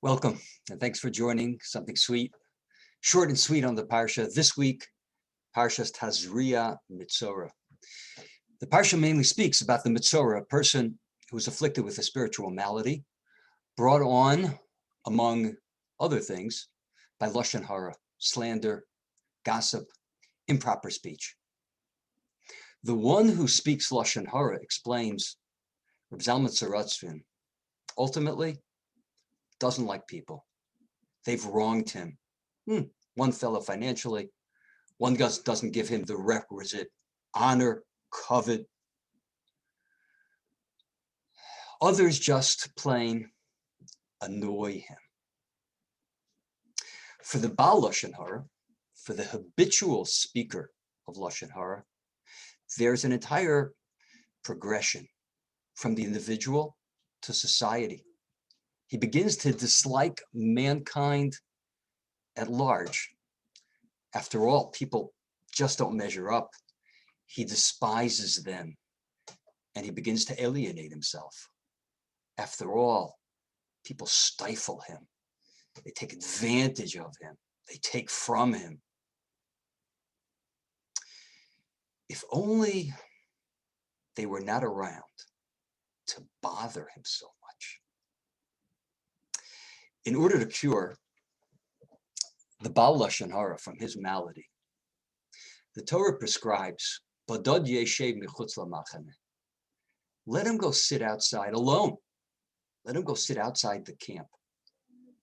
Welcome, and thanks for joining something sweet, short and sweet on the Parsha. This week, Parshas Tazriah-Metzorah. The Parsha mainly speaks about the Metzorah, a person who is afflicted with a spiritual malady, brought on, among other things, by Lashon Hara, slander, gossip, improper speech. The one who speaks Lashon Hara explains, Reb Zalman Tzaratzvin, ultimately doesn't like people. They've wronged him. One fellow financially, one doesn't give him the requisite honor, covet. Others just plain annoy him. For the Baal Lashon Hara, for the habitual speaker of Lashon Hara, there's an entire progression from the individual to society. He begins to dislike mankind at large. After all, people just don't measure up. He despises them, and he begins to alienate himself. After all, people stifle him. They take advantage of him. They take from him. If only they were not around to bother him so much. In order to cure the Baal Lashon Hara from his malady, the Torah prescribes, Badad yeshev michutz lamachane. Let him go sit outside alone. Let him go sit outside the camp.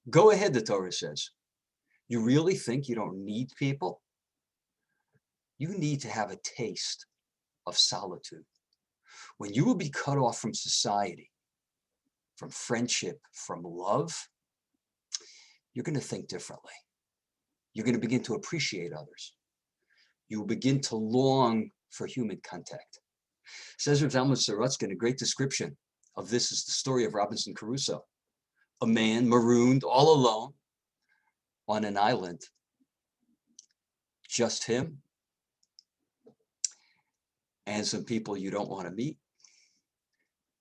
Go ahead, the Torah says. You really think you don't need people? You need to have a taste of solitude. When you will be cut off from society, from friendship, from love, you're going to think differently. You're going to begin to appreciate others. You will begin to long for human contact. Says Reb Zalman Tzaratzvin in a great description of this is the story of Robinson Crusoe, a man marooned all alone on an island, just him and some people you don't want to meet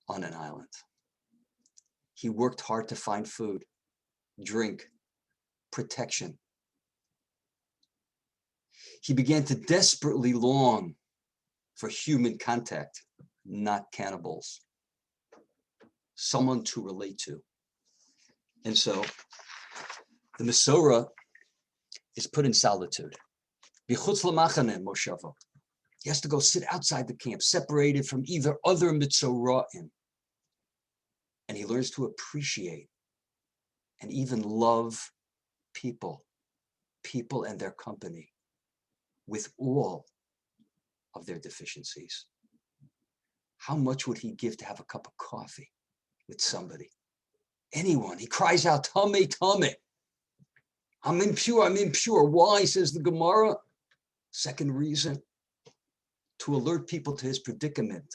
on an island. He worked hard to find food, drink, protection. He began to desperately long for human contact, not cannibals, someone to relate to. And so the Metzorah is put in solitude. Bichutz lamachane moshavo. He has to go sit outside the camp, separated from either other Metzoraim. And he learns to appreciate and even love people and their company with all of their deficiencies. How much would he give to have a cup of coffee with somebody? Anyone. He cries out, Tame, Tame. I'm impure, I'm impure. Why, says the Gemara? Second reason, to alert people to his predicament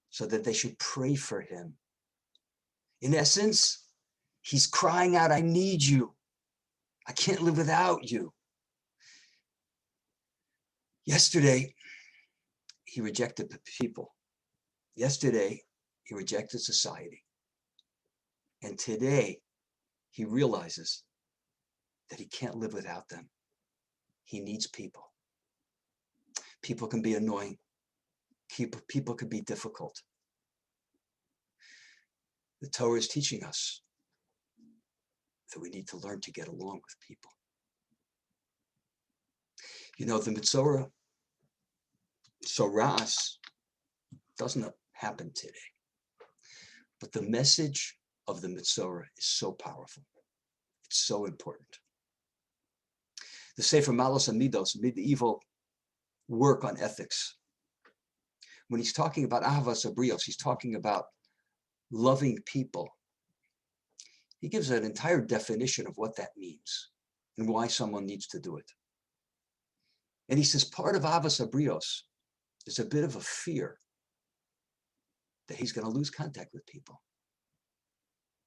so that they should pray for him. In essence, he's crying out, I need you. I can't live without you. Yesterday, he rejected people. Yesterday, he rejected society. And today, he realizes that he can't live without them. He needs people. People can be annoying. People can be difficult. The Torah is teaching us that we need to learn to get along with people. You know, the Metzorah, Soras, doesn't happen today. But the message of the Metzorah is so powerful. It's so important. The Sefer Malos Amidos, medieval work on ethics. When he's talking about Ahavas Abrios, he's talking about loving people. He gives an entire definition of what that means and why someone needs to do it. And he says part of Ahavas Abrios is a bit of a fear that he's going to lose contact with people.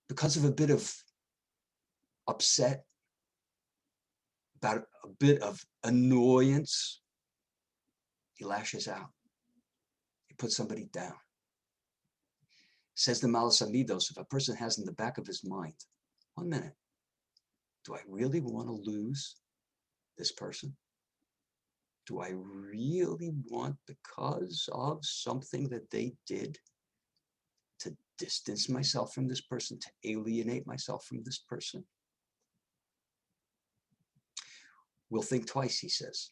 Because of a bit of upset, about a bit of annoyance, he lashes out. He puts somebody down. Says the Malos Amidos, if a person has in the back of his mind 1 minute. Do I really want to lose this person? Do I really want, because of something that they did, to distance myself from this person, to alienate myself from this person? We'll think twice, he says,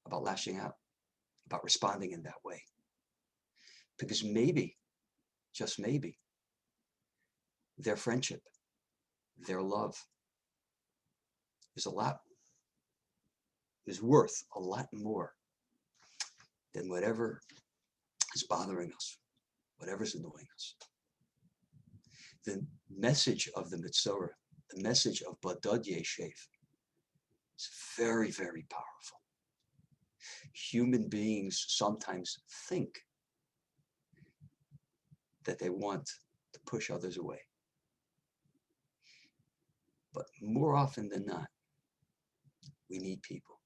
about lashing out, about responding in that way. Because maybe, just maybe, their friendship, their love is worth a lot more than whatever is bothering us, whatever's annoying us. The message of the Metzorah, the message of Badad Yeshev, is very, very powerful. Human beings sometimes think that they want to push others away. But more often than not, we need people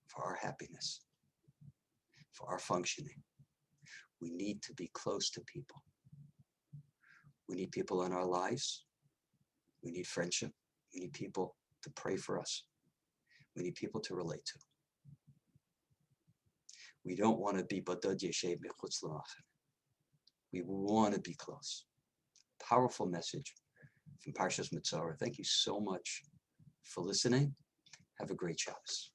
for our happiness, for our functioning. We need to be close to people. We need people in our lives. We need friendship. We need people to pray for us. We need people to relate to. We don't want to be Badad Yeshev Mechutz L'Machane. We want to be close. Powerful message from Parshas Metzorah. Thank you so much for listening. Have a great Shabbos.